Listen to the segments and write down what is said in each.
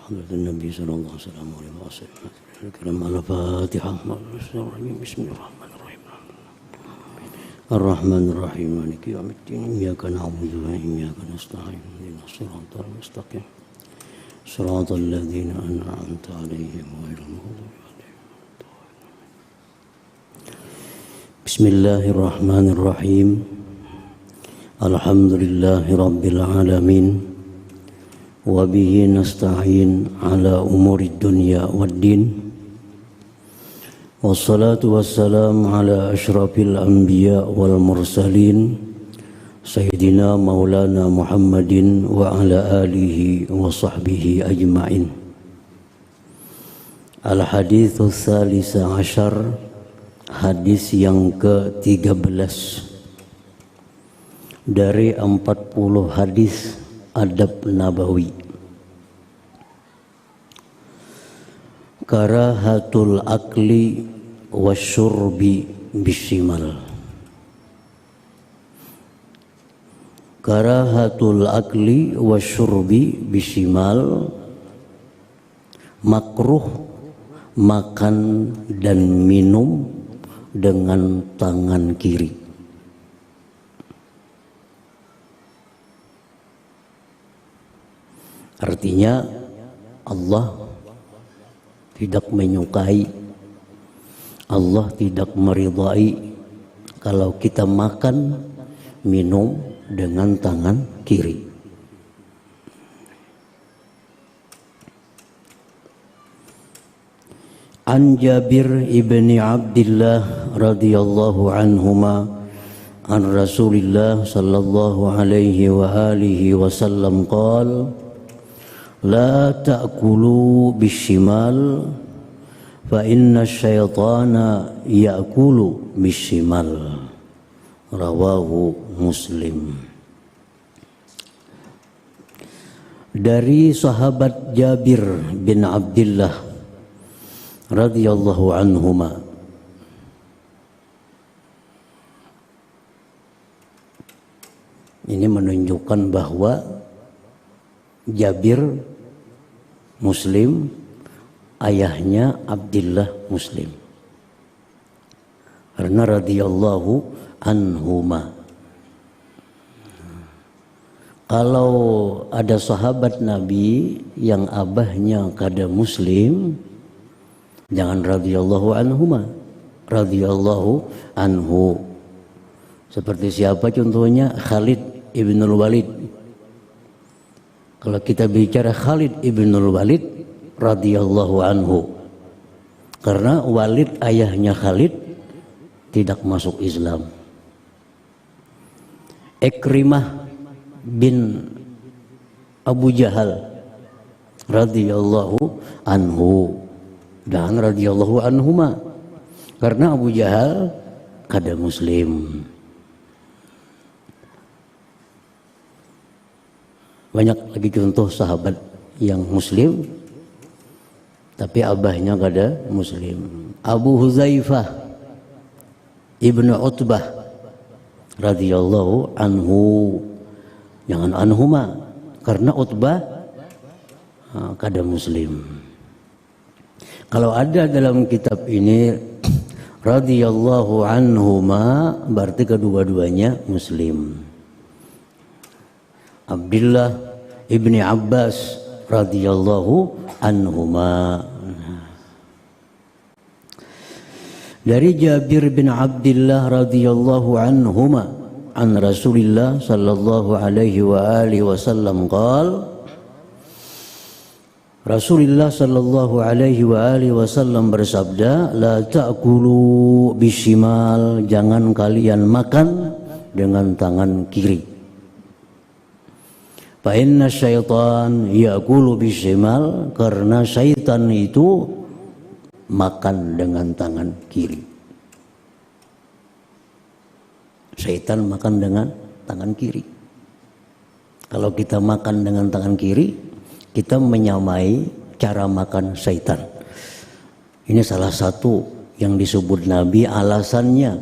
حضرة النبي صلى الله عليه وسلم الكريم الفاتحة. بسم الله الرحمن الرحيم. الرحمن الرحيم مالك يوم الدين إياك نعبد وإياك نستعين اهدنا الصراط المستقيم صراط الذين أنعمت عليهم غير المغضوب عليهم. بسم الله الرحمن الرحيم. الحمد لله رب العالمين wabihi nasta'in ala umuri dunya waddin wassalatu wassalamu ala ashrafil anbiya wal mursalin sayyidina maulana Muhammadin wa ala alihi wa sahbihi ajma'in. Al-hadithu tsalisa asyar, hadis yang ke-13 dari 40 hadis adab nabawi. Karahatul akli wasyurbi bisimal. Karahatul akli wasyurbi bisimal, makruh makan dan minum dengan tangan kiri. Artinya Allah tidak menyukai, Allah tidak meridai kalau kita makan, minum dengan tangan kiri. An Jabir ibni Abdillah radhiyallahu anhuma an Rasulillah sallallahu alaihi wa alihi wasallam qala la ta'kulu bishimal fa inna syaitana ya'kulu bishimal. Rawahu Muslim. Dari sahabat Jabir bin Abdillah radhiyallahu anhuma, ini menunjukkan bahwa Jabir Muslim, ayahnya Abdillah Muslim. Karena radhiyallahu anhuma. Kalau ada sahabat Nabi yang abahnya kada Muslim, jangan radhiyallahu anhuma, radhiyallahu anhu. Seperti siapa contohnya? Khalid ibnul Walid. Kalau kita bicara Khalid ibnul Walid radhiyallahu anhu, karena Walid ayahnya Khalid tidak masuk Islam. Ikrimah bin Abu Jahal radhiyallahu anhu dan radhiyallahu anhuma, karena Abu Jahal kada Muslim. Banyak lagi contoh sahabat yang Muslim tapi abahnya kada Muslim. Abu Huzaifah ibnu Utbah radhiyallahu anhu, jangan anhuma, karena Utbah kada Muslim. Kalau ada dalam kitab ini radhiyallahu anhuma, berarti kedua-duanya Muslim. Abdullah ibni Abbas radhiyallahu anhuma. Dari Jabir bin Abdullah radhiyallahu anhuma an Rasulillah sallallahu alaihi wa alihi wasallam qala Rasulullah sallallahu alaihi wa alihi wasallam bersabda, la ta'kulu bishimal, jangan kalian makan dengan tangan kiri. Fa inna syaitan ya'kulu bishimal, karena syaitan itu makan dengan tangan kiri. Syaitan makan dengan tangan kiri. Kalau kita makan dengan tangan kiri, kita menyamai cara makan syaitan. Ini salah satu yang disebut Nabi alasannya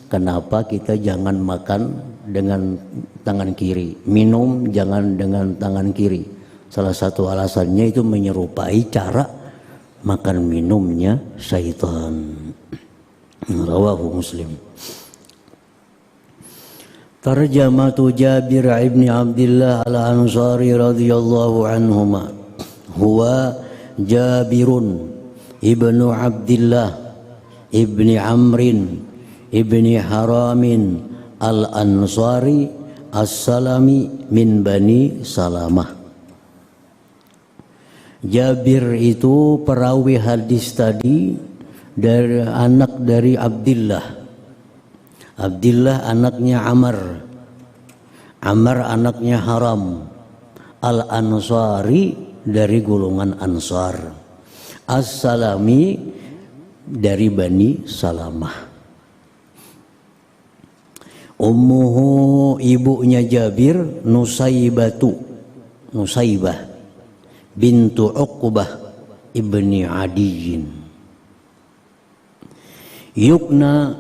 kenapa kita jangan makan dengan tangan kiri, minum jangan dengan tangan kiri. Salah satu alasannya itu menyerupai cara makan minumnya syaitan. Rawahu Muslim. Tarjamatu Jabir ibn Abdullah al-Ansari radhiyallahu anhuma. Huwa Jabirun ibnu Abdullah ibni Amrin ibni Haramin al-Ansari as-Salami min Bani Salamah. Jabir itu perawi hadis tadi dari anak dari Abdullah. Abdullah anaknya Amr. Amr anaknya Haram. Al-Ansari dari golongan Ansar. As-Salami dari Bani Salamah. Ummuhu, ibunya Jabir, Nusaibah bintu Uqbah ibni Adiyin. Yukna,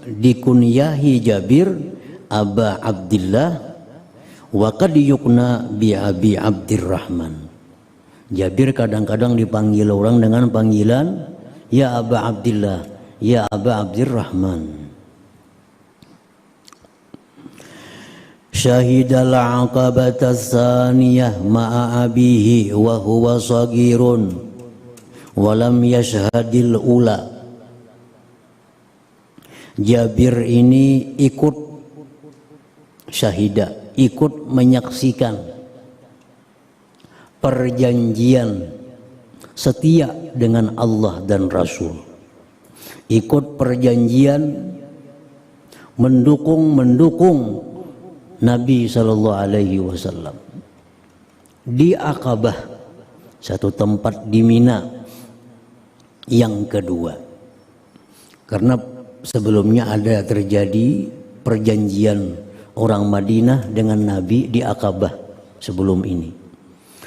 dikunyahi Jabir Aba Abdillah, wa qad yukna bi Abi Abdirrahman. Jabir kadang-kadang dipanggil orang dengan panggilan ya Aba Abdillah, ya Aba Abdirrahman. Syahidal aqabata tsaniyah ma'a abihi wa huwa sagirun wa lam yashhadil ula. Jabir ini ikut syahida, ikut menyaksikan perjanjian setia dengan Allah dan Rasul, ikut perjanjian mendukung Nabi Sallallahu Alaihi Wasallam di Aqabah, satu tempat di Mina. Yang kedua, karena sebelumnya ada terjadi perjanjian orang Madinah dengan Nabi di Aqabah sebelum ini.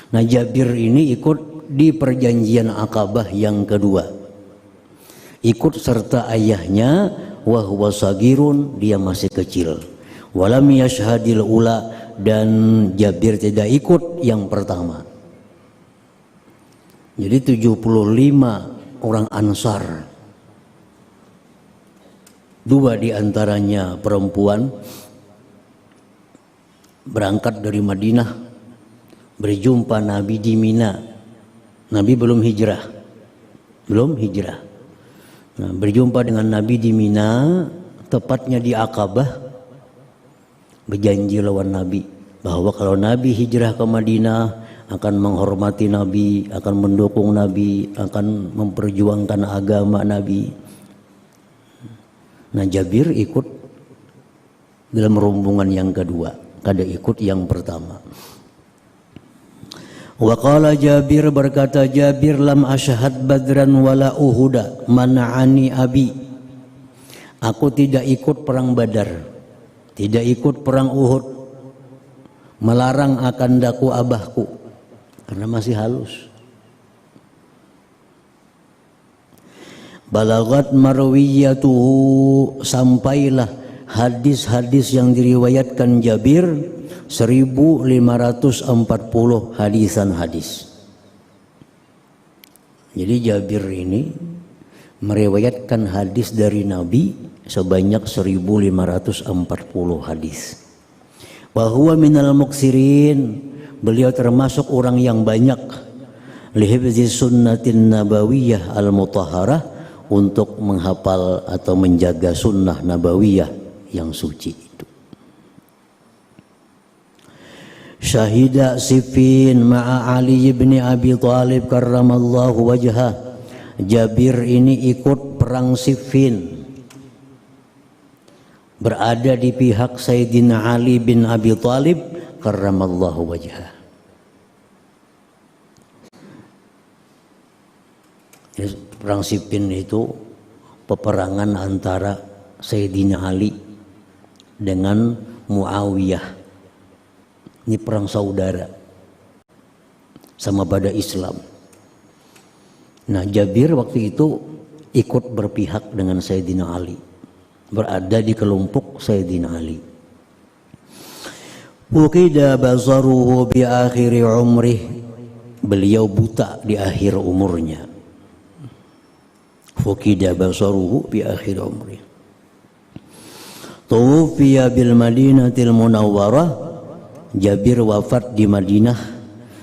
Nah, Jabir ini ikut di perjanjian Aqabah yang kedua, ikut serta ayahnya, wa huwa sagirun, dia masih kecil. Walam yashhadil ula, dan Jabir tidak ikut yang pertama. Jadi 75 orang Ansar, 2 diantaranya perempuan, berangkat dari Madinah, berjumpa Nabi di Mina. Nabi belum hijrah. Nah, berjumpa dengan Nabi di Mina, tepatnya di Aqabah. Berjanji lawan Nabi bahwa kalau Nabi hijrah ke Madinah akan menghormati Nabi, akan mendukung Nabi, akan memperjuangkan agama Nabi. Nah, Jabir ikut dalam rombongan yang kedua, kada ikut yang pertama. Wa qala Jabir, berkata Jabir, lam asyhad badran wala uhuda mana'ani abi. Aku tidak ikut perang Badar, tidak ikut perang Uhud, melarang akan daku abahku karena masih halus. Balagat marwiyatuhu, sampailah hadis-hadis yang diriwayatkan Jabir 1540 hadisan hadis. Jadi Jabir ini meriwayatkan hadis dari Nabi sebanyak 1540 hadis. Wa huwa minal muksirin, beliau termasuk orang yang banyak, lihifzi sunnatin nabawiyah al-mutahharah, untuk menghafal atau menjaga sunnah nabawiyah yang suci itu. Syahida Siffin ma'a Ali bin Abi Thalib karramallahu wajhah. Jabir ini ikut perang Siffin, berada di pihak Sayyidina Ali bin Abi Thalib karramallahu wajhah. Perang Siffin itu peperangan antara Sayyidina Ali dengan Muawiyah. Ini perang saudara sama pada Islam. Nah, Jabir waktu itu ikut berpihak dengan Sayyidina Ali, berada di kelompok Sayyidina Ali. Fuqida basaruhu bi akhiri umrih, beliau buta di akhir umurnya. Fuqida basaruhu bi akhir umrih. Tuwfiya bil Madinatil Munawwarah, Jabir wafat di Madinah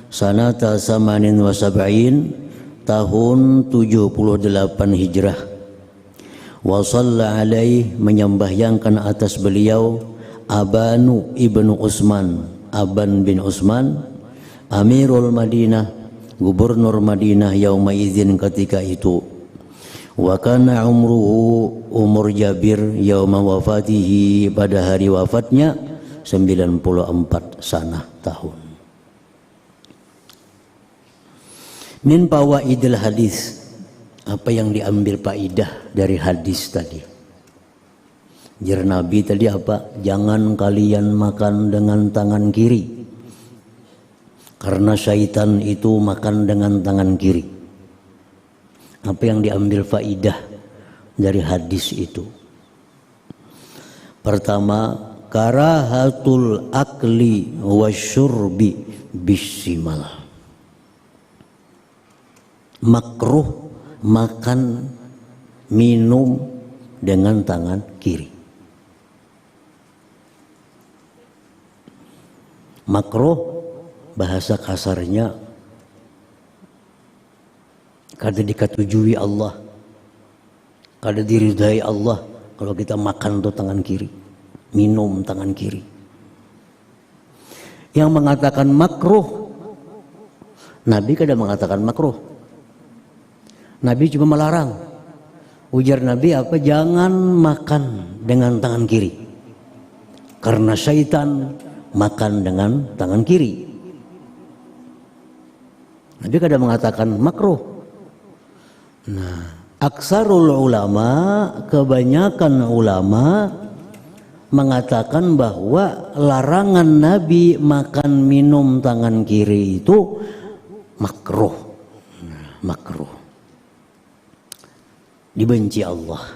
sanata 78 tahun 78 Hijrah. Wa shalla alaihi, menyembahyangkan atas beliau Abanu ibnu Utsman, Aban bin Utsman, Amirul Madinah, gubernur Madinah yauma idzin ketika itu. Wa kana umruhu, umur Jabir yauma wafatihi, pada hari wafatnya 94 sanah tahun. Min fawaidil hadis, apa yang diambil faidah dari hadis tadi? Jar Nabi tadi apa? Jangan kalian makan dengan tangan kiri, karena syaitan itu makan dengan tangan kiri. Apa yang diambil faidah dari hadis itu? Pertama, karahatul akli wasyurbi bisimal. Makruh makan minum dengan tangan kiri. Makruh bahasa kasarnya kada diketujui Allah, kada diridai Allah kalau kita makan tuh tangan kiri, minum tangan kiri. Yang mengatakan makruh, Nabi kada mengatakan makruh. Nabi cuma melarang. Ujar Nabi apa? Jangan makan dengan tangan kiri, karena syaitan makan dengan tangan kiri. Nabi kada mengatakan makruh. Nah, aksarul ulama, kebanyakan ulama mengatakan bahwa larangan Nabi makan minum tangan kiri itu makruh. Makruh, dibenci Allah.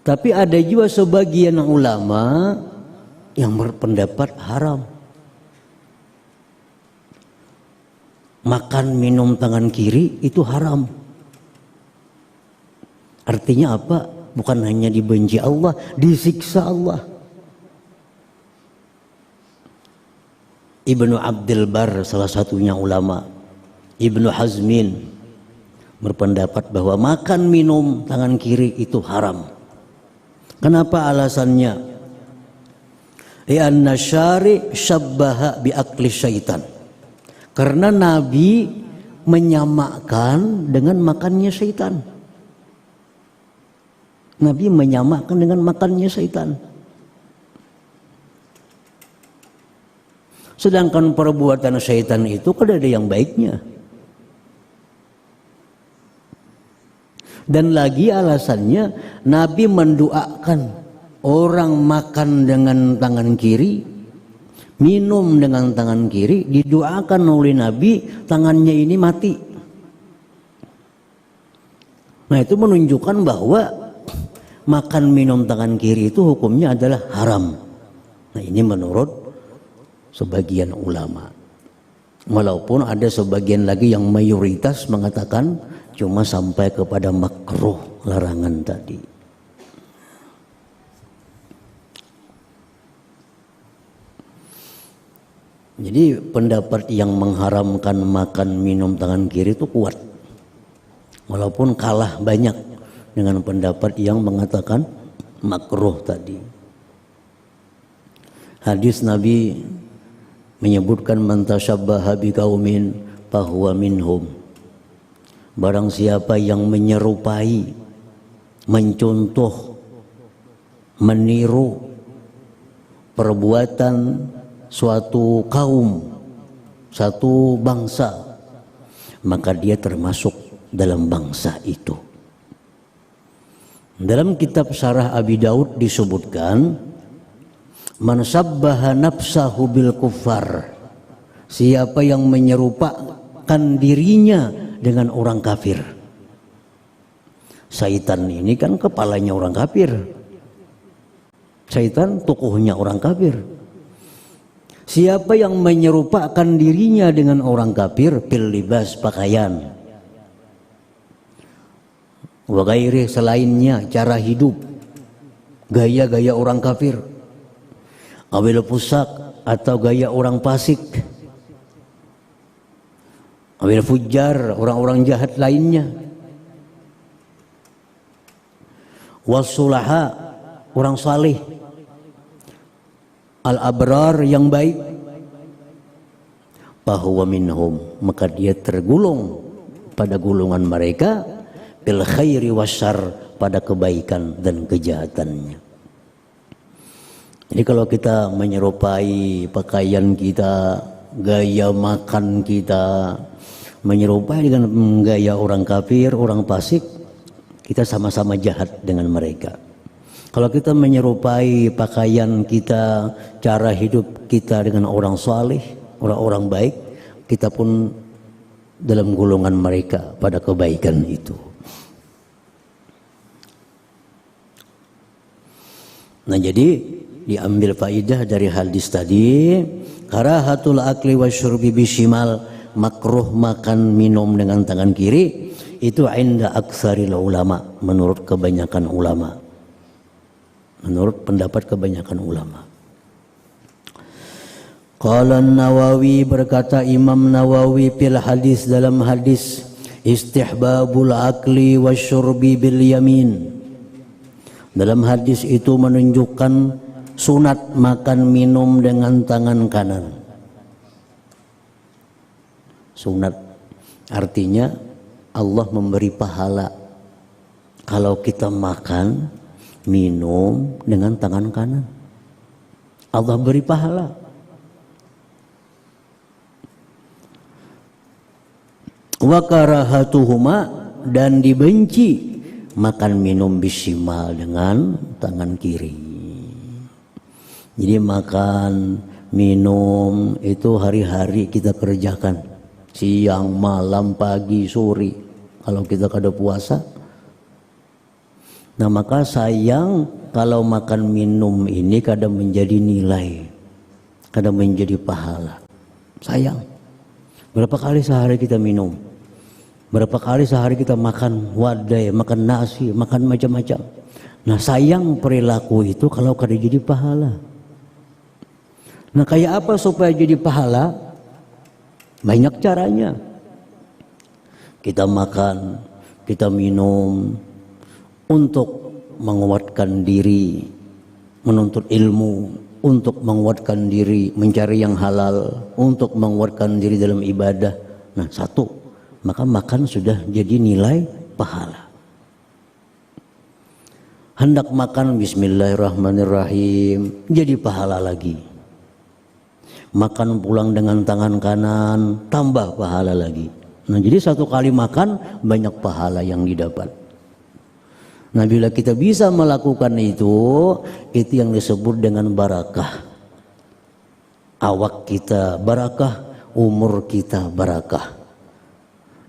Tapi ada juga sebagian ulama yang berpendapat haram makan minum tangan kiri, itu haram. Artinya apa? Bukan hanya dibenci Allah, disiksa Allah. Ibnu Abdul Bar salah satunya ulama, Ibnu Hazmin berpendapat bahwa makan minum tangan kiri itu haram. Kenapa alasannya? Li'anna syari syabbaha bi akli syaitan. Karena Nabi menyamakan dengan makannya syaitan. Nabi menyamakan dengan makannya syaitan. Sedangkan perbuatan syaitan itu kan ada yang baiknya. Dan lagi alasannya, Nabi mendoakan orang makan dengan tangan kiri, minum dengan tangan kiri, didoakan oleh Nabi tangannya ini mati. Nah, itu menunjukkan bahwa makan minum tangan kiri itu hukumnya adalah haram. Nah, ini menurut sebagian ulama. Walaupun ada sebagian lagi yang mayoritas mengatakan cuma sampai kepada makruh, larangan tadi. Jadi pendapat yang mengharamkan makan minum tangan kiri itu kuat. walaupun kalah banyak dengan pendapat yang mengatakan makruh tadi. Hadis Nabi menyebutkan man tasyabbaha biqaumin fahuwa minhum. Barang siapa yang menyerupai, mencontoh, meniru perbuatan suatu kaum, satu bangsa, maka dia termasuk dalam bangsa itu. Dalam kitab Syarah Abi Daud disebutkan, man sabbaha nafsahu bil kuffar, siapa yang menyerupakan dirinya dengan orang kafir. Syaitan ini kan kepalanya orang kafir. Syaitan tokohnya orang kafir. Siapa yang menyerupakan dirinya dengan orang kafir, bil libas, pakaian, wa ghairi, selainnya, cara hidup, gaya-gaya orang kafir, awil pusak, atau gaya orang fasik, awil fujar, orang-orang jahat lainnya, wasulaha, orang salih, al-abrar, yang baik, bahwa minhum, maka dia tergolong pada golongan mereka, bil khairi wasyarr, pada kebaikan dan kejahatannya. Jadi kalau kita menyerupai pakaian kita, gaya makan kita, menyerupai dengan gaya orang kafir, orang fasik, kita sama-sama jahat dengan mereka. Kalau kita menyerupai pakaian kita, cara hidup kita dengan orang saleh, orang-orang baik, kita pun dalam golongan mereka pada kebaikan itu. Nah, jadi diambil faidah dari hadis tadi, karahatul akli wasyurbi bishimal, makruh makan minum dengan tangan kiri, itu inda aktsaril ulama, menurut kebanyakan ulama, menurut pendapat kebanyakan ulama. Qala Nawawi, berkata Imam Nawawi fil hadis, dalam hadis, istihbabul akli wasyurbi bil yamin. Dalam hadis itu menunjukkan sunat makan minum dengan tangan kanan. Sunat artinya Allah memberi pahala kalau kita makan minum dengan tangan kanan. Allah beri pahala. Wa karahatuhuma, dan dibenci makan minum bishimal, dengan tangan kiri. Jadi makan minum itu hari-hari kita kerjakan, siang, malam, pagi, sore, kalau kita kada puasa. Nah, maka sayang kalau makan minum ini kada menjadi nilai, kada menjadi pahala. Sayang. Berapa kali sehari kita minum? Berapa kali sehari kita makan wadai, makan nasi, makan macam-macam. Nah, sayang perilaku itu kalau kada jadi pahala. Nah, kayak apa supaya jadi pahala? Banyak caranya. Kita makan, kita minum untuk menguatkan diri, menuntut ilmu, untuk menguatkan diri, mencari yang halal, untuk menguatkan diri dalam ibadah. Nah, satu, maka makan sudah jadi nilai pahala. Hendak makan bismillahirrahmanirrahim, jadi pahala lagi. Makan pulang dengan tangan kanan, tambah pahala lagi. Nah, jadi satu kali makan banyak pahala yang didapat. Nah, bila kita bisa melakukan itu yang disebut dengan barakah. Awak kita barakah, umur kita barakah.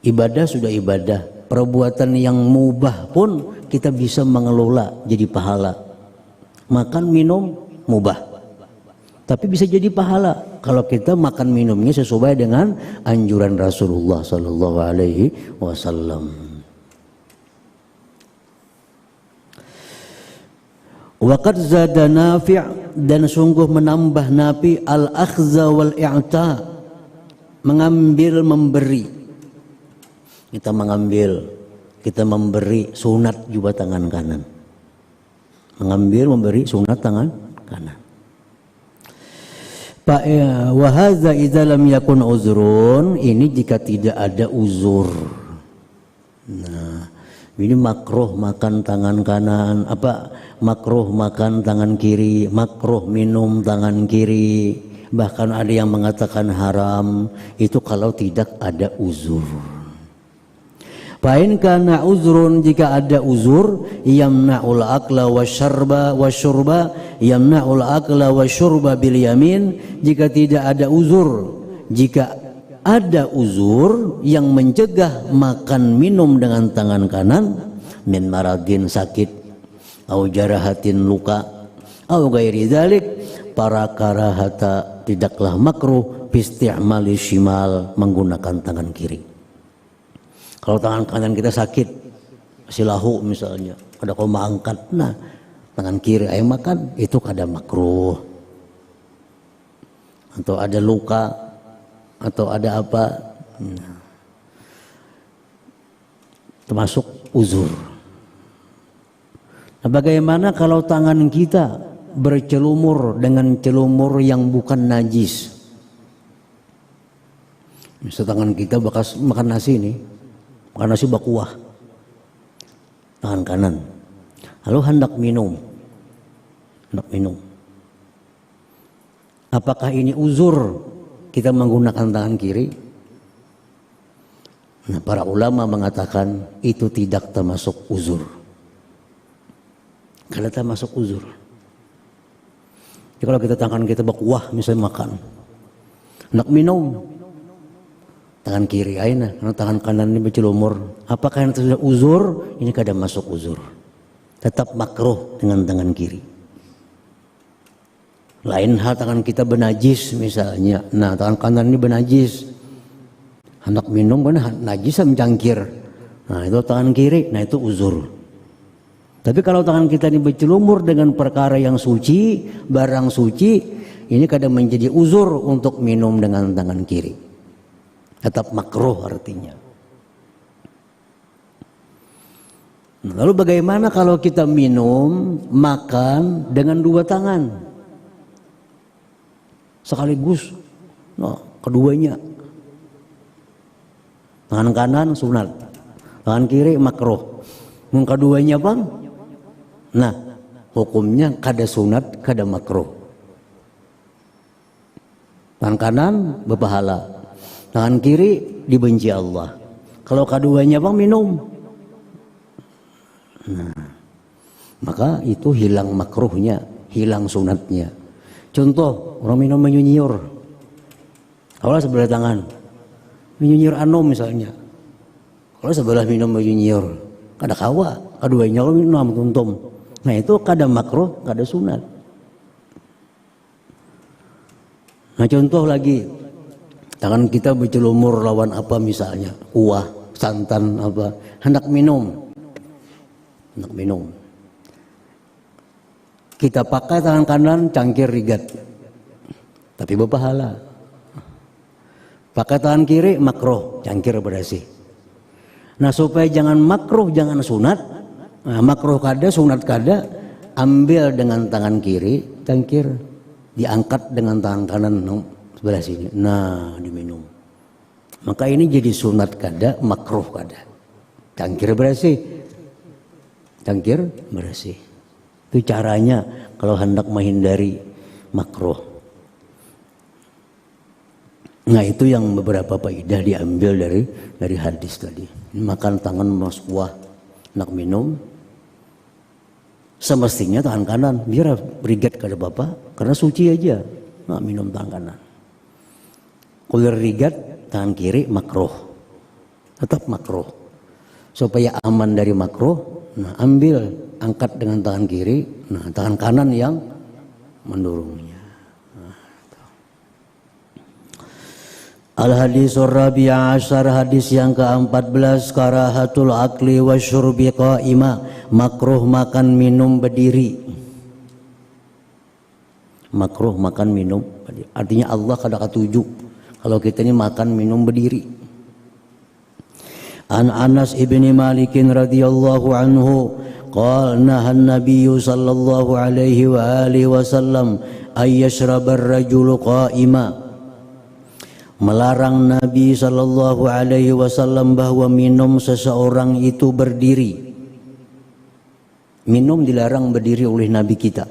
Ibadah sudah ibadah, perbuatan yang mubah pun kita bisa mengelola jadi pahala. Makan minum mubah, tapi bisa jadi pahala kalau kita makan minumnya sesuai dengan anjuran Rasulullah Sallallahu Alaihi Wasallam. Waqad zada Nafi', dan sungguh menambah Nafi, al-akhza wal-i'ta, mengambil memberi. Kita mengambil kita memberi sunat juga tangan kanan. Mengambil, memberi sunat tangan kanan. Wa hadza idza lam yakun uzrun, ini jika tidak ada uzur. Nah, ini makruh makan tangan kanan, makruh makan tangan kiri, makruh minum tangan kiri. Bahkan ada yang mengatakan haram, itu kalau tidak ada uzur. Fa'in kana uzrun, jika ada uzur, yamna'ul akla wasyurba yamna'ul akla wasyurba bil yamin. Jika tidak ada uzur, jika ada uzur yang mencegah makan minum dengan tangan kanan, min maradin sakit, au jarahatin luka, au ghairi dzalik, para karahata, tidaklah makruh bisti'mali shimal, menggunakan tangan kiri. Kalau tangan kanan kita sakit, silahu misalnya, ada koma angkat, nah tangan kiri ayo makan, itu kada makruh. Atau ada luka, atau ada apa, termasuk uzur. Nah, bagaimana kalau tangan kita bercelumur dengan celumur yang bukan najis? Misal tangan kita bekas makan nasi nih, makan nasi bakuah, tangan kanan, lalu hendak minum, apakah ini uzur kita menggunakan tangan kiri? Nah, para ulama mengatakan itu tidak termasuk uzur. Karena termasuk uzur. Jadi kalau kita tangan kita bakuah misalnya makan, hendak minum, tangan kiri aina, karena tangan kanan ini bercelumur. Apakah itu sudah uzur? Ini kada masuk uzur. Tetap makruh dengan tangan kiri. Lain hal tangan kita benajis misalnya. Nah, tangan kanan ini benajis. Hendak minum benar najis mencangkir. Nah, itu tangan kiri, nah itu uzur. Tapi kalau tangan kita ini bercelumur dengan perkara yang suci, barang suci, ini kadang menjadi uzur untuk minum dengan tangan kiri. Tetap makruh artinya. Lalu bagaimana kalau kita minum, makan dengan dua tangan sekaligus? Nah, keduanya. Tangan kanan sunat, tangan kiri makruh. Yang keduanya bang, nah hukumnya kada sunat, kada makruh. Tangan kanan berpahala, tangan kiri dibenci Allah. Kalau keduanya bang minum, nah maka itu hilang makruhnya, hilang sunatnya. Contoh orang minum menyunyiur, kalau sebelah tangan menyunyiur anom misalnya, kalau sebelah minum menyunyiur, kada kawa, keduanya kalau minum tuntum. Nah itu kada makruh, kada sunat. Nah contoh lagi, tangan kita bercelumur lawan apa misalnya, kuah, santan apa, hendak minum, kita pakai tangan kanan cangkir rigat, tapi berpahala. Pakai tangan kiri makruh, cangkir berasi. Nah supaya jangan makruh, jangan sunat, nah, makruh kada, sunat kada, ambil dengan tangan kiri, cangkir diangkat dengan tangan kanan sebelah sini, nah diminum. Maka ini jadi sunat kada, makruh kada. Cangkir berasi, cangkir berasi. Itu caranya kalau hendak menghindari makruh. Nah itu yang beberapa faedah diambil dari hadis tadi. Makan tangan mas kuah, nak minum, semestinya tangan kanan, biar rigat kada apa-apa, karena suci aja. Nah minum tangan kanan. Kulir rigat tangan kiri makruh, tetap makruh. Supaya aman dari makruh, nah ambil, angkat dengan tangan kiri, nah tangan kanan yang mendorongnya. Al-hadisur rabi'a asyar, hadis yang ke-14, karahatul akli wasyurbi qa'ima, makruh makan minum berdiri. Makruh makan minum berdiri. Artinya Allah kada ketuju kalau kita ini makan minum berdiri. An Anas ibn Malik radhiyallahu anhu qala naha an-nabiy sallallahu alaihi wa alihi wasallam ay yashraba ar-rajulu qa'ima. Melarang Nabi sallallahu alaihi wasallam bahwa minum seseorang itu berdiri. Minum dilarang berdiri oleh Nabi kita.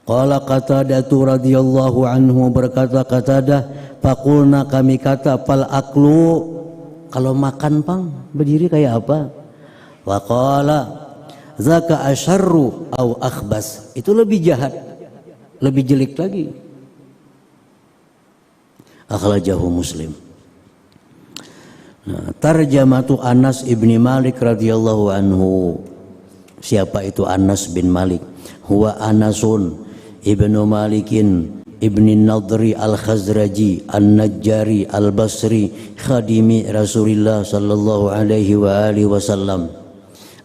Qala Qatadah radhiyallahu anhu, berkata Qatadah, faqulna kami kata, fal aklu, kalau makan pang berdiri kayak apa? Wa qala zaka asyarru au akhbas, itu lebih jahat, lebih jelek lagi. Akhrajahu Muslim. Nah, tarjamatu Anas ibni Malik radhiyallahu anhu. Siapa itu Anas bin Malik? Huwa Anasun ibnu Malikin ibni Nadri al-Khazraji an-Najjari al-Basri khadimi Rasulullah sallallahu alaihi wa alihi wasallam.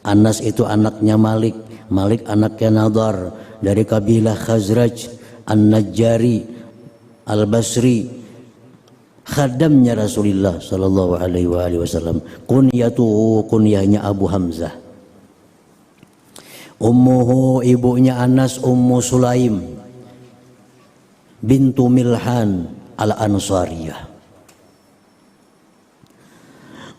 Anas itu anaknya Malik, Malik anaknya Nadar, dari kabilah Khazraj, an-Najjari al-Basri, khadamnya Rasulullah sallallahu alaihi wa alihi wasallam. Kunyahnya Abu Hamzah. Ummuhu, ibunya Anas, Ummu Sulaim bintu Milhan al-Ansariyah.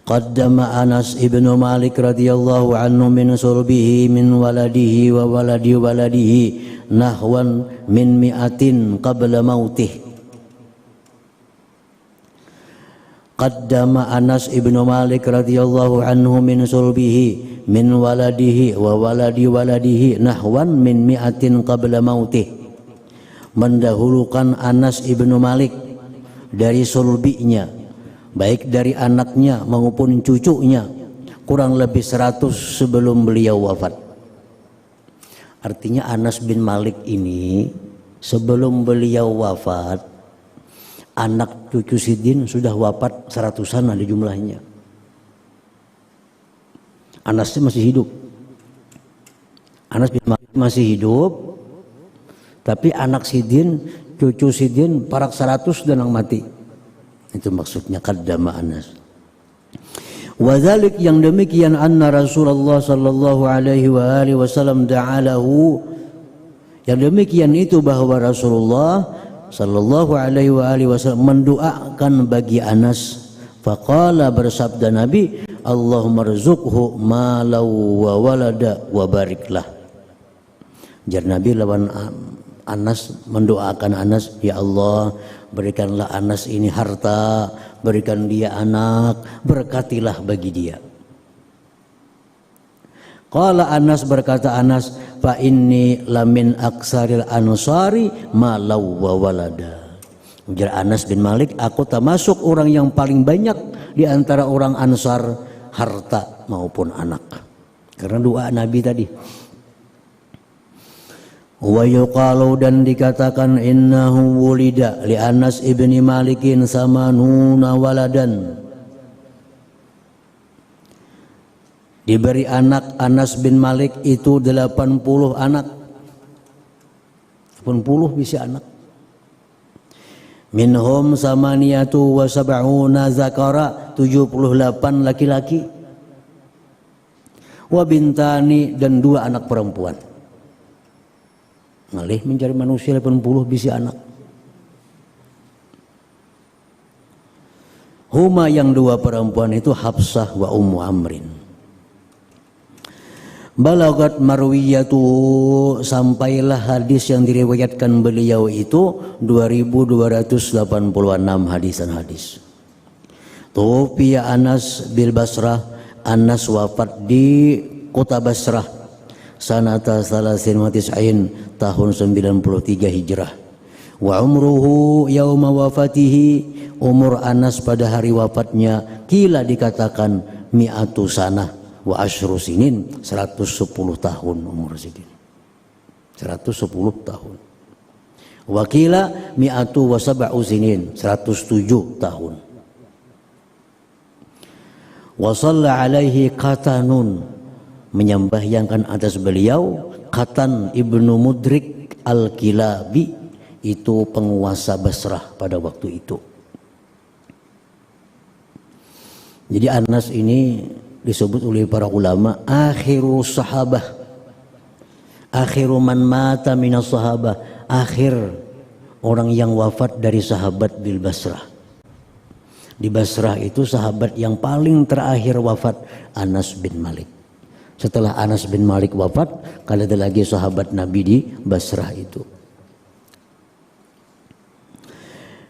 Qaddama Anas ibnu Malik radhiyallahu anhu min sulbihi min waladihi wa waladi waladihi nahwan min mi'atin qabla mautih. Qaddama Anas ibnu Malik radhiyallahu anhu min sulbihi min waladihi wa waladi waladihi nahwan min mi'atin qabla mautih. Mendahulukan Anas ibnu Malik dari sulbinya, baik dari anaknya maupun cucunya, kurang lebih 100 sebelum beliau wafat. Artinya Anas bin Malik ini sebelum beliau wafat, anak cucu Sidin sudah wafat 100-an ada jumlahnya. Anasnya masih hidup. Anas bin Malik masih hidup, tapi anak Sidin, cucu Sidin, parak 100 dan yang mati. Itu maksudnya qaddama Anas. Wadzalik, yang demikian, anna Rasulullah sallallahu alaihi wa alihi wasallam da'alahu, yang demikian itu bahwa Rasulullah sallallahu alaihi wa alihi wasallam mendoakan bagi Anas. Faqala, bersabda Nabi, Allahumma rzuqhu malau wa walada wa bariklah. Jar Nabi lawan Anas, mendoakan Anas, ya Allah, berikanlah Anas ini harta, berikan dia anak, berkatilah bagi dia. Qala Anas, berkata Anas, fa inni lamin aksaril ansari malau wa walada. Ujar Anas bin Malik, aku termasuk orang yang paling banyak di antara orang Ansar, harta maupun anak. Karena doa Nabi tadi. Wa yuqalu, dan dikatakan, innahu wulida li Anas ibni Malikin samanuna waladan. Diberi anak Anas bin Malik itu 80 anak. 80 bisa anak. Minhum samaniyatu wa sab'una zakara, 78 laki-laki. Wa bintani, dan 2 anak perempuan. Ngalih mencari manusia 80 bisa anak. Huma, yang 2 perempuan itu Hafsah wa Ummu Amrin. Balagat marwiyatu, sampailah hadis yang diriwayatkan beliau itu 2286 hadisan hadis. Tufiya Anas bil Basrah, Anas wafat di kota Basrah sanata salasin wa tis'in, tahun 93 Hijrah. Wa umruhu yauma wafatihi, umur Anas pada hari wafatnya, kila dikatakan mi'atu sanah wa asyru sinin, 110 tahun umur Sidin. 110 tahun. Wakila mi'atu wa sab'u sinin, 107 tahun. Wa shalla alaihi Qatanun, menyembahyangkan atas beliau Qatan ibnu Mudrik al-Kilabi, itu penguasa Basrah pada waktu itu. Jadi Anas ini disebut oleh para ulama akhiru sahabah, akhiru man mata minas sahabah, akhir orang yang wafat dari sahabat bil Basrah. Di Basrah itu sahabat yang paling terakhir wafat Anas bin Malik. Setelah Anas bin Malik wafat, kalau ada lagi sahabat Nabi di Basrah itu.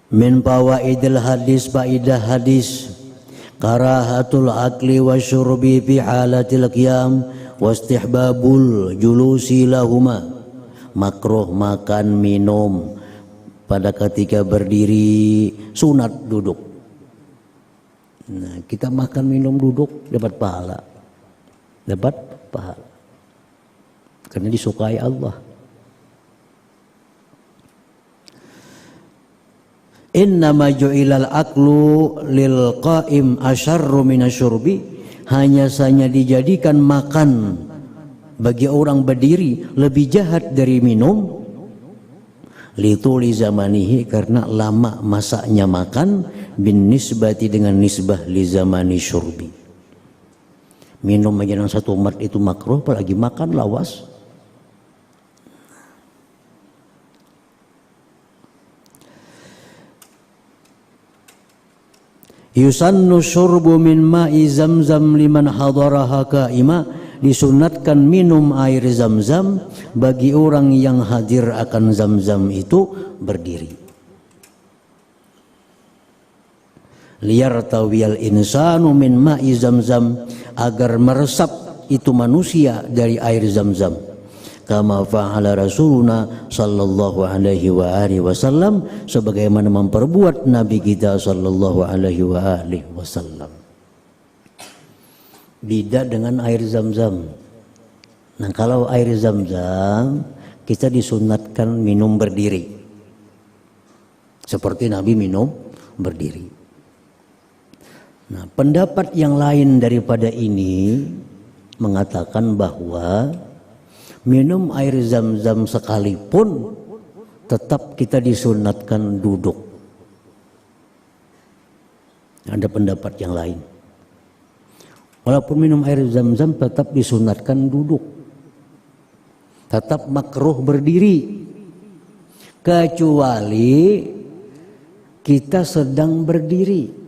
Min fawaidil hadis, faidah hadis, karahatul akli wa syurbi fi halatil qiyam wa istihbabul julusi lahuma. Makruh makan minum pada ketika berdiri, sunat duduk. Nah, kita makan minum duduk dapat pahala. Dapat pahala. Karena disukai Allah. Innama ju'ilal aklu lil qa'im asyarru minasyurbi, hanya saja dijadikan makan bagi orang berdiri lebih jahat dari minum. Lituli zamanihi, karena lama masaknya makan, bin nisbati dengan nisbah li zamani syurbi. Minum aja dalam satu umat itu makruh, apalagi makan lawas. Yusannu syurbu min ma'i zamzam liman hadaraha ka'ima, disunatkan minum air zam-zam bagi orang yang hadir akan zam-zam itu berdiri. Liyartawiyal insanu min ma'i zam-zam, agar meresap itu manusia dari air zam-zam. Kama fa'ala Rasuluna sallallahu alaihi wa alihi wasallam, sebagaimana memperbuat Nabi kita sallallahu alaihi wa alihi wasallam. Beda dengan air zam-zam. Nah, kalau air zam-zam kita disunatkan minum berdiri, seperti Nabi minum berdiri. Nah, pendapat yang lain daripada ini mengatakan bahwa minum air zam-zam sekalipun tetap kita disunatkan duduk. Ada pendapat yang lain. Walaupun minum air zam-zam tetap disunatkan duduk. Tetap makruh berdiri. Kecuali kita sedang berdiri.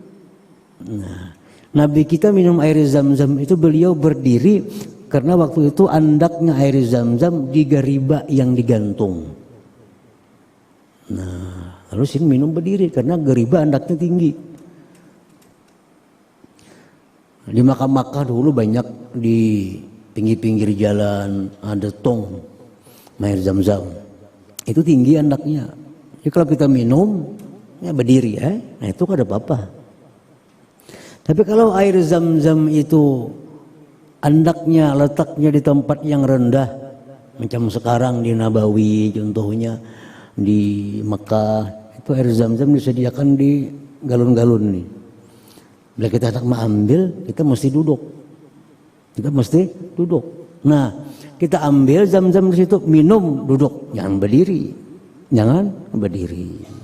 Nah, Nabi kita minum air zam-zam itu beliau berdiri karena waktu itu andaknya air zam-zam di gariba yang digantung. Nah, lalu sini minum berdiri karena gariba andaknya tinggi. Di Makkah dulu banyak di pinggir-pinggir jalan ada tong air zam-zam. Itu tinggi andaknya. Jadi kalau kita minum ya berdiri ya. Nah, itu kan ada apa-apa. Tapi kalau air zam-zam itu andaknya letaknya di tempat yang rendah, macam sekarang di Nabawi contohnya, di Mekah, itu air zam-zam disediakan di galon-galon nih. Bila kita hendak mengambil, kita mesti duduk. Kita mesti duduk. Nah, kita ambil zam-zam di situ, minum, duduk, jangan berdiri. Jangan berdiri.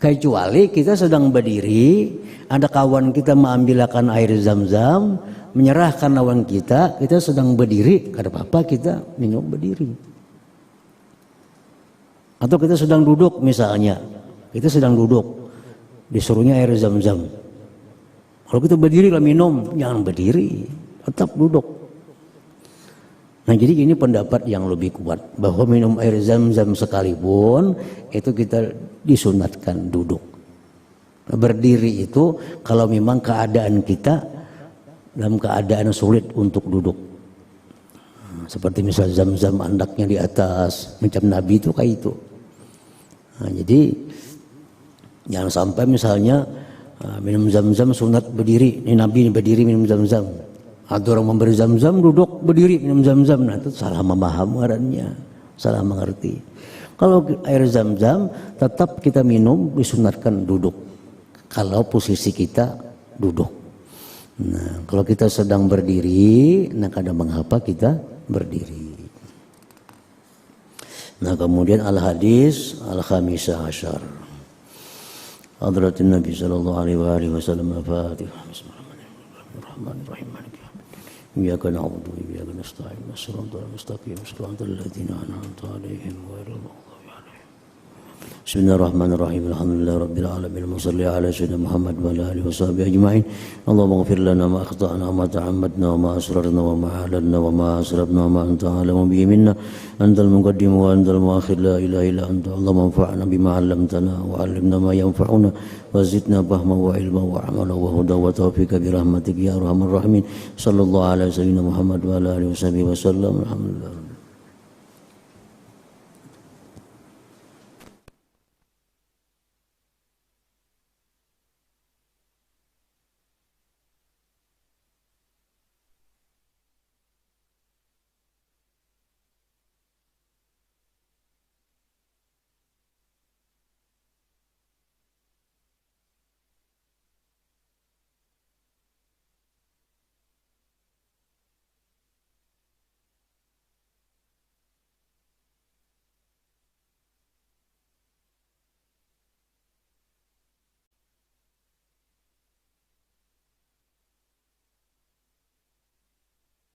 Kecuali kita sedang berdiri, ada kawan kita mengambilkan air zam-zam, menyerahkan lawan kita sedang berdiri, ada apa-apa kita minum berdiri. Atau kita sedang duduk misalnya, kita sedang duduk, disuruhnya air zam-zam. Kalau kita berdiri lah minum, jangan berdiri, tetap duduk. Nah, jadi ini pendapat yang lebih kuat bahwa minum air zam-zam sekalipun itu kita disunatkan duduk. Berdiri itu kalau memang keadaan kita dalam keadaan sulit untuk duduk. Seperti misal zam-zam andaknya di atas, macam Nabi itu kayak itu. Nah, jadi jangan sampai misalnya minum zam-zam sunat berdiri, ini Nabi berdiri minum zam-zam. Ada orang memberi zam-zam duduk berdiri minum zam-zam, nah itu salah memaham artinya, salah mengerti. Kalau air zam-zam tetap kita minum disunatkan duduk. Kalau posisi kita duduk. Nah, kalau kita sedang berdiri, nah kadang mengapa kita berdiri. Nah, kemudian al-hadis al-khamisah asyar. حضرة النبي صلى الله عليه وآله وسلم. الفاتحة. بسم الله الرحمن الرحيم. مالك يوم الدين. إياك نعبد وإياك نستعين. الصراط المستقيم صراط الذين أنعمت عليهم غير المغضوب عليهم. بسم الله الرحمن الرحيم. الحمد لله رب العالمين. وصلي على سيدنا محمد وعلى آله وصحبه أجمعين. اللهم اغفر لنا ما أخطأنا وما تعمدنا وما أسررنا وما أعلنا وما أسرفنا وما أنت أعلم به منا. أنت المقدم وأنت المؤخر لا إله إلا أنت. اللهم انفعنا بما علمتنا وعلمنا ما ينفعنا وزدنا فهما وعلما وعملا وهدى وتوفيقا برحمتك يا أرحم الراحمين. صلى الله على سيدنا محمد وعلى آله وصحبه وسلم. الحمد لله.